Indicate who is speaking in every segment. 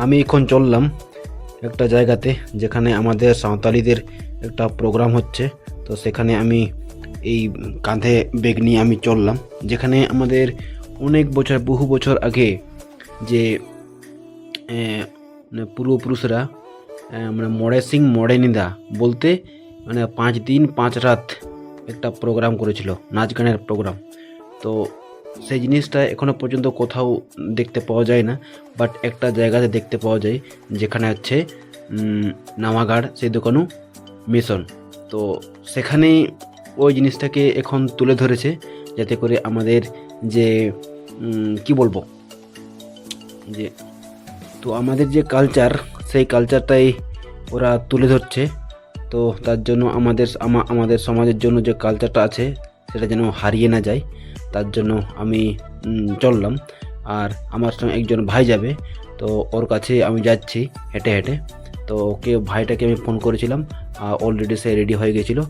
Speaker 1: আমি এখন চললাম একটা জায়গাতে যেখানে আমাদের সাঁওতালিদের একটা প্রোগ্রাম হচ্ছে। তো সেখানে আমি এই কাঁধে ব্যাগ নিয়ে আমি চললাম, যেখানে আমাদের অনেক বছর বহু বছর আগে যে মানে পূর্বপুরুষরা মানে মরে সিং মরে নিদা বলতে মানে 5 দিন 5 রাত একটা প্রোগ্রাম করেছিল, নাচ গানের প্রোগ্রাম। তো সেই জিনিসটা এখনও পর্যন্ত কোথাও দেখতে পাওয়া যায় না, বাট একটা জায়গাতে দেখতে পাওয়া যায় যেখানে হচ্ছে নামাগাড় সেই দোকানু মিশন। তো সেখানে ওই জিনিসটাকে এখন তুলে ধরেছে, যাতে করে আমাদের যে কি বলবো যে তো আমাদের যে কালচার, সেই কালচারটাই ওরা তুলে ধরছে। তো তার জন্য আমাদের সমাজের জন্য যে কালচারটা আছে সেটা যেন হারিয়ে না যায়, তার জন্য আমি চললাম। আর আমার সঙ্গে একজন ভাই যাবে, তো ওর কাছে আমি যাচ্ছি হেঁটে হেঁটে। তো ভাইটাকে আমি ফোন করেছিলাম, অলরেডি সে রেডি হয়ে গেছিলো।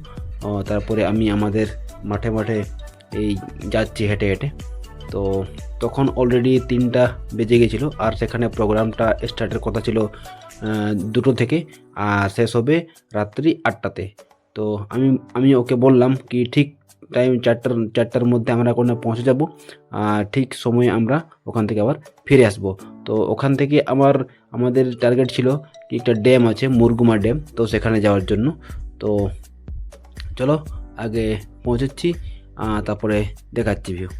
Speaker 1: তারপরে আমি আমাদের মাঠে মাঠে এই যাচ্ছি হেঁটে হেঁটে। তো তখন অলরেডি 3টা বেজে গেছিলো, আর সেখানে প্রোগ্রামটা স্টার্টের কথা ছিল 2টো থেকে, আর শেষ হবে রাত্রি 8টাতে। তো আমি ওকে বললাম কি ঠিক টাইম 4টার মধ্যে আমরা ওখানে পৌঁছে যাব, আর ঠিক সময়ে আমরা ওখান থেকে আবার ফিরে আসব। তো ওখান থেকে আমাদের টার্গেট ছিল কি একটা ড্যাম আছে, মুরগুমা ড্যাম, তো সেখানে যাওয়ার জন্য। তো চলো আগে পৌঁছচ্ছি, তারপরে দেখাচ্ছি ভিউ।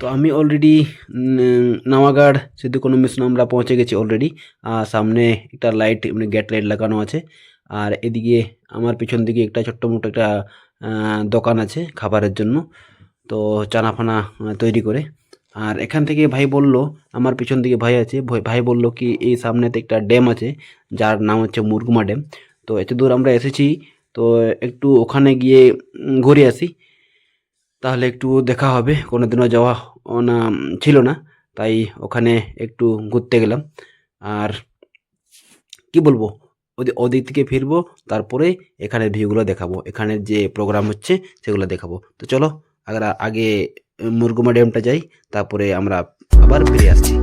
Speaker 1: তো আমি অলরেডি নামাগাড় সিদ্ধু কোনো মিশন আমরা পৌঁছে গেছি অলরেডি। সামনে একটা লাইট মানে গেট লাইট লাগানো আছে, আর এদিকে আমার পিছন দিকে একটা ছোট্ট মোটো একটা দোকান আছে খাবারের জন্য, তো চানা ফানা তৈরি করে। আর এখান থেকে ভাই বলল, আমার পিছন দিকে ভাই আছে, ভাই বলল কি এই সামনেতে একটা ড্যাম আছে যার নাম হচ্ছে মুরগুমা ড্যাম। তো এত দূর আমরা এসেছি, তো একটু ওখানে গিয়ে ঘুরে আসি, তাহলে একটু দেখা হবে। কোনোদিনও যাওয়া না ছিল না, তাই ওখানে একটু ঘুরতে গেলাম। আর কি বলবো, ওদিক থেকে ফিরবো, তারপরে এখানের ভিউগুলো দেখাবো, এখানের যে প্রোগ্রাম হচ্ছে সেগুলো দেখাবো। তো চলো আগে মুরগুমা ড্যামটা যাই, তারপরে আমরা আবার ফিরে আসছি।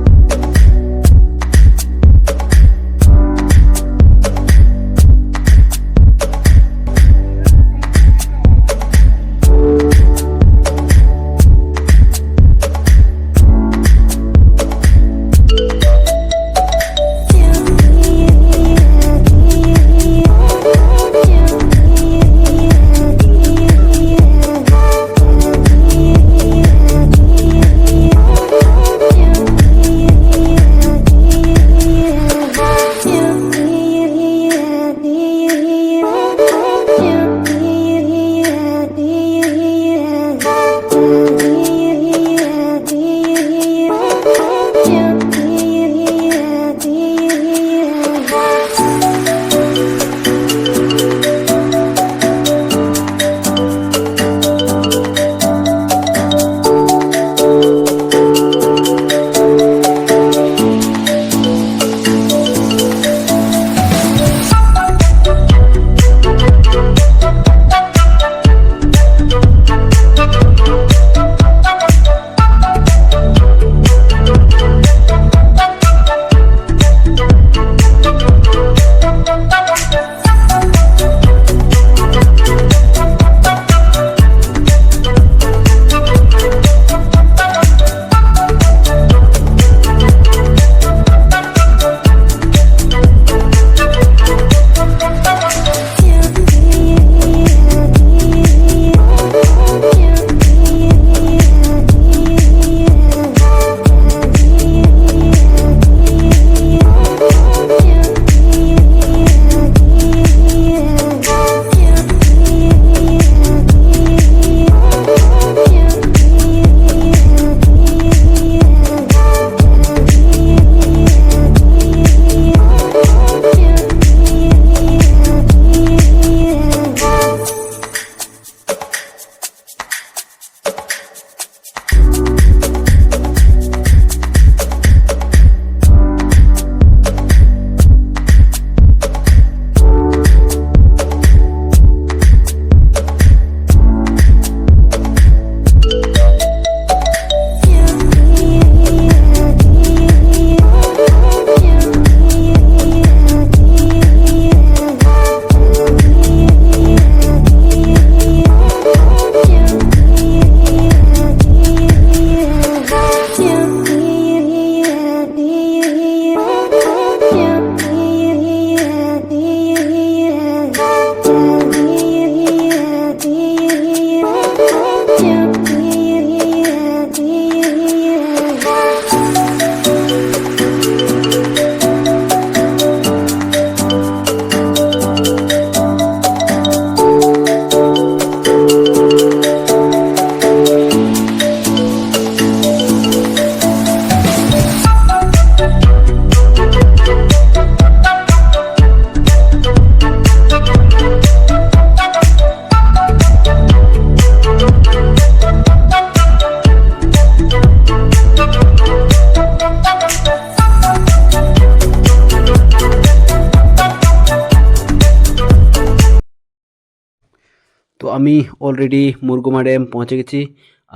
Speaker 1: তো আমি অলরেডি মুরগুমা ড্যাম পৌঁছে গেছি,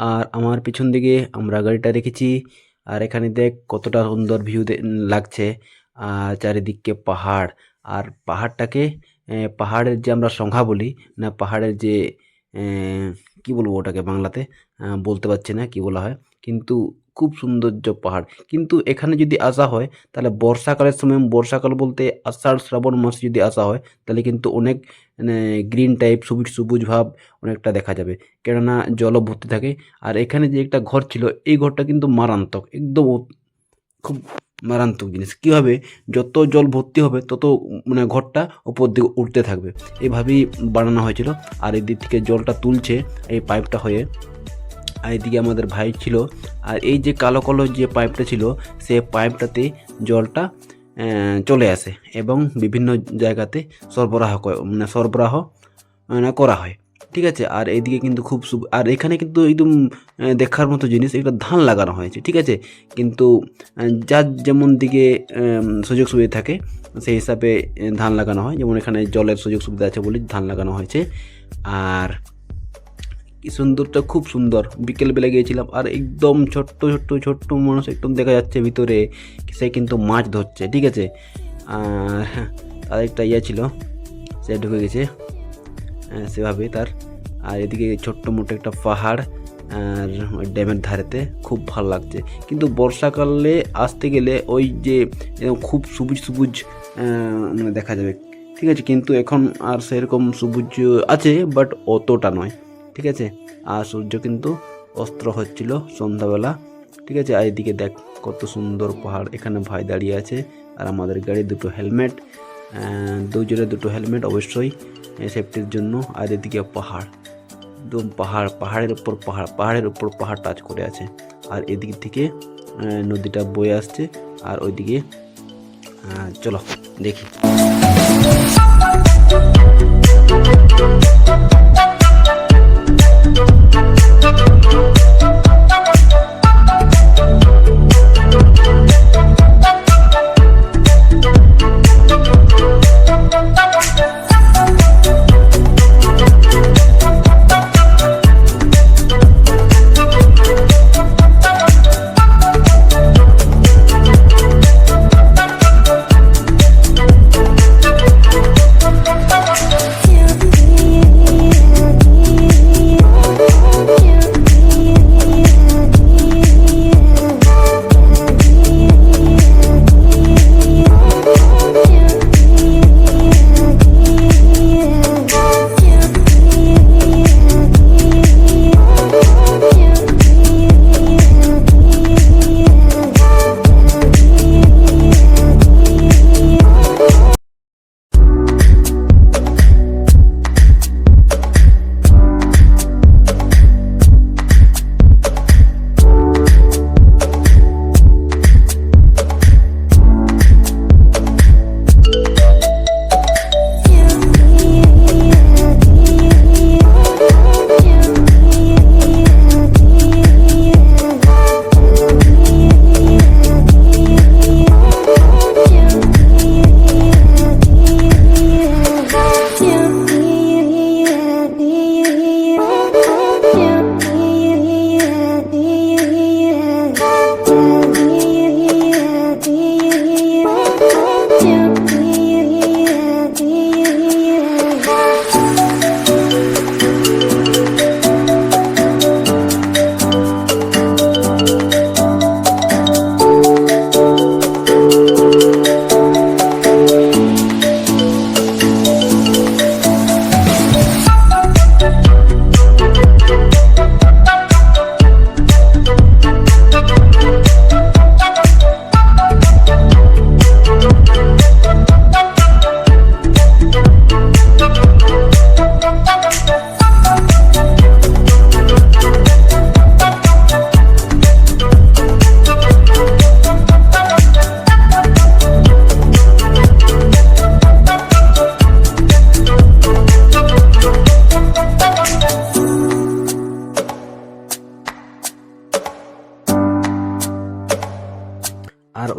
Speaker 1: আর আমার পিছন দিকে আমরা গাড়িটা রেখেছি। আর এখানে দেখ কতটা সুন্দর ভিউ লাগছে, আর চারিদিকে পাহাড়। আর পাহাড়টাকে পাহাড়ের যে আমরা সংখ্যা বলি না, পাহাড়ের যে কি বলবো ওটাকে বাংলাতে বলতে পারছি না কি বলা হয়, কিন্তু খুব সৌন্দর্য পাহাড়। কিন্তু এখানে যদি আসা হয় তাহলে বর্ষাকালের সময়, বর্ষাকাল বলতে আষাঢ় শ্রাবণ মাসে যদি আসা হয় তাহলে কিন্তু অনেক গ্রিন টাইপ সবুজ সবুজ ভাব অনেকটা দেখা যাবে, কেননা জলও ভর্তি থাকে। আর এখানে যে একটা ঘর ছিল, এই ঘরটা কিন্তু মারাত্মক, একদম খুব মারাত্মক জিনিস। কী হবে, যত জল ভর্তি হবে তত ঘরটা উপর দিকে উঠতে থাকবে, এভাবেই বানানো হয়েছিল। আর এদিক থেকে জলটা তুলছে এই পাইপটা হয়ে, আর এদিকে আমাদের ভাই ছিল। আর এই যে কালো কালো যে পাইপটা ছিল, সে পাইপটাতে জলটা চলে আসে এবং বিভিন্ন জায়গাতে সরবরাহ করা হয়, ঠিক আছে। আর এইদিকে কিন্তু খুব আর এখানে কিন্তু একদম দেখার মতো জিনিস, একটা ধান লাগানো হয়েছে, ঠিক আছে। কিন্তু যার যেমন দিকে সুযোগ সুবিধা থাকে সেই হিসাবে ধান লাগানো হয়। যেমন এখানে জলের সুযোগ সুবিধা আছে বলে ধান লাগানো হয়েছে। আর কি সুন্দরটা, খুব সুন্দর। বিকেলবেলা গিয়েছিলাম, আর একদম ছোট্ট ছোট্ট ছোট্ট মানুষ একদম দেখা যাচ্ছে ভিতরে, সে কিন্তু মাছ ধরছে, ঠিক আছে। আর তার একটা ছিল, সে ঢুকে গেছে সেভাবে তার। আর এদিকে ছোট্ট মোটো একটা পাহাড় আর ড্যামের ধারেতে, খুব ভালো লাগছে। কিন্তু বর্ষাকালে আসতে গেলে ওই যে খুব সবুজ সবুজ দেখা যাবে, ঠিক আছে। কিন্তু এখন আর সেরকম সবুজ আছে, বাট অতটা নয়, ঠিক আছে। আর সূর্য কিন্তু অস্ত হচ্ছিল সন্ধ্যাবেলা, ঠিক আছে। আর এদিকে দেখ কত সুন্দর পাহাড়, এখানে ভাই দাঁড়িয়ে আছে। আর আমাদের গাড়ি দুটো হেলমেট, দুজনে দুটো হেলমেট অবশ্যই সেফটির জন্য। আর এদিকে পাহাড়, একদম পাহাড়ের উপর পাহাড় টাচ করে আছে। আর এদিক থেকে নদীটা বয়ে আসছে, আর ওইদিকে চলো দেখি।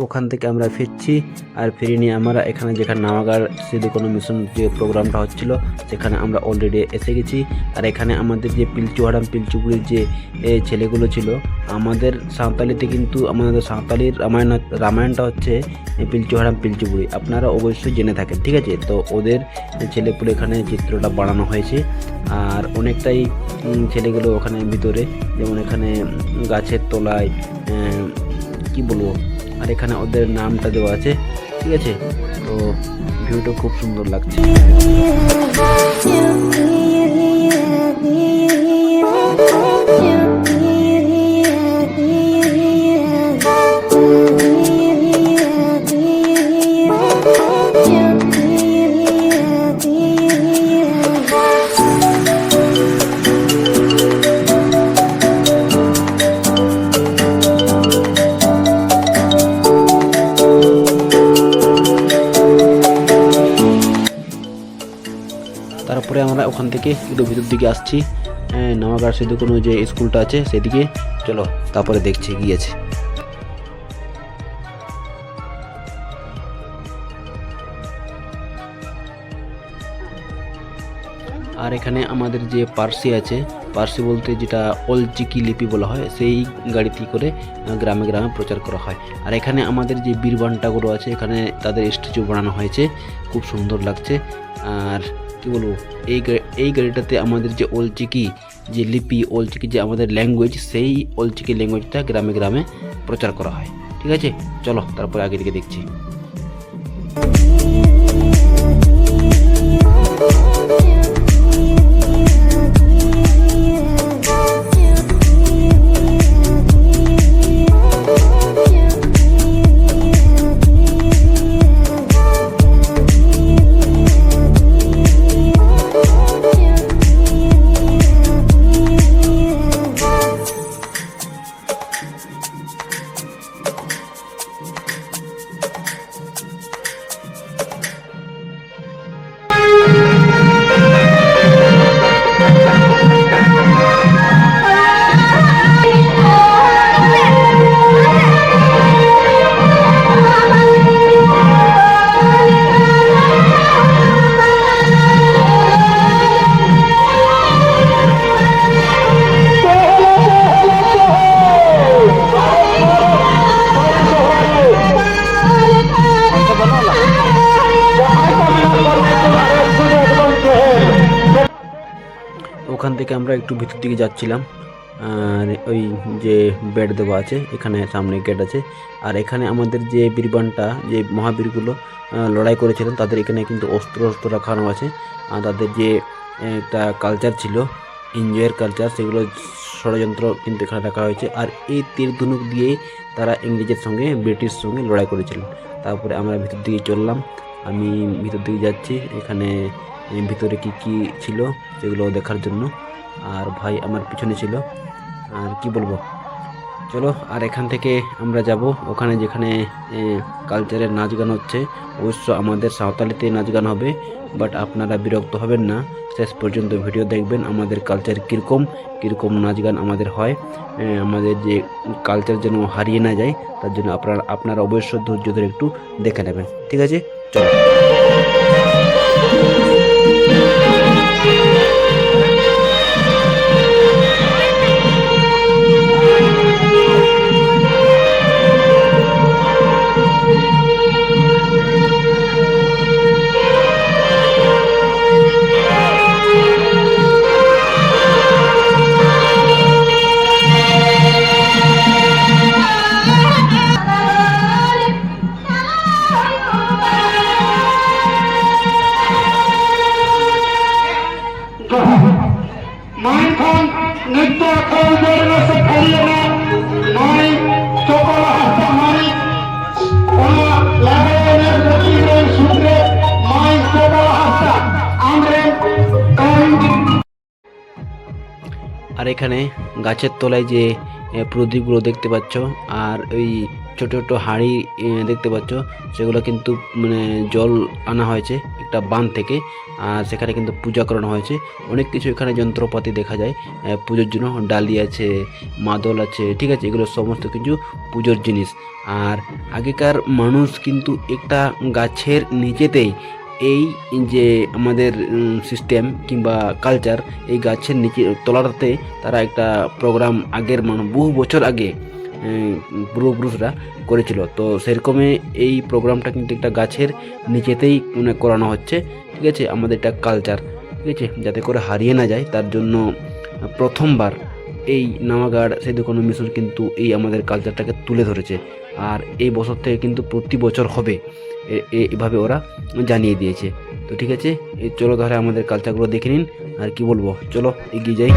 Speaker 1: ওখান থেকে আমরা ফিরছি, আর ফিরে নিয়ে আমরা এখানে যেখানে নাওয়াগার স্মৃতি কোনো মিশন যে প্রোগ্রামটা হচ্ছিল সেখানে আমরা অলরেডি এসে গেছি। আর এখানে আমাদের যে পিলচুহারাম পিলচুগুড়ির যে ছেলেগুলো ছিল, আমাদের সাঁওতালিতে কিন্তু আমাদের সাঁওতালির রামায়ণটা হচ্ছে পিলচুহারাম পিলচুগুড়ি, আপনারা অবশ্যই জেনে থাকেন, ঠিক আছে। তো ওদের ছেলেপুলে এখানে চিত্রটা বানানো হয়েছে, আর অনেকটাই ছেলেগুলো ওখানে ভিতরে, যেমন এখানে গাছের তলায় কি বলবো, আর এখানে ওদের নামটা দেওয়া আছে, ঠিক আছে। তো ভিউটা খুব সুন্দর লাগছে। তারপরে আমরা ওখান থেকে একটু ভিতর দিকে আসছি, নাওয়াগার সেতু কোনো যে স্কুলটা আছে সেদিকে, চলো তারপরে দেখছি গিয়েছে। আর এখানে আমাদের যে পার্সি আছে, পার্সি বলতে যেটা অলচিকি লিপি বলা হয়, সেই গাড়িতে করে গ্রামে গ্রামে প্রচার করা হয়। আর এখানে আমাদের যে বীরবান্টাগুলো আছে এখানে তাদের স্ট্যাচু বানানো হয়েছে, খুব সুন্দর লাগছে। আর কি বলবো, এই গাড়িটাতে আমাদের যে অলচিকি যে লিপি, অলচিকি যে আমাদের ল্যাঙ্গুয়েজ, সেই অলচিকি ল্যাঙ্গুয়েজটা গ্রামে গ্রামে প্রচার করা হয়, ঠিক আছে। চলো তারপরে আগে দিকে দেখছি। ওখান থেকে আমরা একটু ভিতর দিকে যাচ্ছিলাম, আর ওই যে বেড দেওয়া আছে এখানে সামনে গেট আছে। আর এখানে আমাদের যে বীরবানটা, যে মহাবীরগুলো লড়াই করেছিলেন, তাদের এখানে কিন্তু অস্ত্র রাখানো আছে। আর তাদের যে একটা কালচার ছিল, এনজয়ের কালচার, সেগুলো ষড়যন্ত্র কিন্তু এখানে রাখা হয়েছে। আর এই তীর ধনুক দিয়েই তারা ইংরেজের সঙ্গে, ব্রিটিশ সঙ্গে লড়াই করেছিলেন। তারপরে আমরা ভিতর দিকে চললাম, আমি ভিতর দিকে যাচ্ছি, এখানে ভিতরে কি কি ছিল সেগুলো দেখার জন্য। আর ভাই আমার পিছনে ছিল, আর কি বলবো, চলো। আর এখান থেকে আমরা যাব ওখানে যেখানে কালচারের নাচ গান হচ্ছে। অবশ্য আমাদের সাঁওতালিতে নাচ গান হবে, বাট আপনারা বিরক্ত হবেন না, শেষ পর্যন্ত ভিডিও দেখবেন আমাদের কালচার কীরকম নাচ গান আমাদের হয়। আমাদের যে কালচার যেন হারিয়ে না যায়, তার জন্য আপনারা অবশ্যই ধৈর্য ধরে একটু দেখে নেবেন, ঠিক আছে। চলো। আর এখানে গাছের তলায় যে প্রদীপগুলো দেখতে পাচ্ছ, আর ওই ছোট ছোট হাঁড়ি দেখতে পাচ্ছ, সেগুলো কিন্তু মানে জল আনা হয়েছে একটা একটা বাঁধ থেকে, আর সেখানে কিন্তু পূজা করানো হয়েছে। অনেক কিছু এখানে যন্ত্রপাতি দেখা যায় পুজোর জন্য, ডালি আছে, মাদল আছে, ঠিক আছে, এগুলো সমস্ত কিছু পুজোর জিনিস। আর আগেকার মানুষ কিন্তু একটা গাছের নিচেতেই এই যে আমাদের সিস্টেম কিংবা কালচার, এই গাছের নিচে তলাতে তারা একটা প্রোগ্রাম আগের বহু বছর আগে পূর্বপুরুষরা করেছিল। তো সেরকমই এই প্রোগ্রামটা কিন্তু একটা গাছের নিচেতেই করানো হচ্ছে, ঠিক আছে, আমাদের একটা কালচার, ঠিক আছে, যাতে করে হারিয়ে না যায় তার জন্য প্রথমবার এই নাওয়াগাড় সেতু কোনো মিশন কিন্তু এই আমাদের কালচারটাকে তুলে ধরেছে। আর এই বছর থেকে কিন্তু প্রতি বছর হবে, এভাবে ওরা জানিয়ে দিয়েছে। তো ঠিক আছে, এই চলো তাহলে আমাদের কালচারগুলো দেখে নিন। আর কি বলবো, চলো এগিয়ে যাই।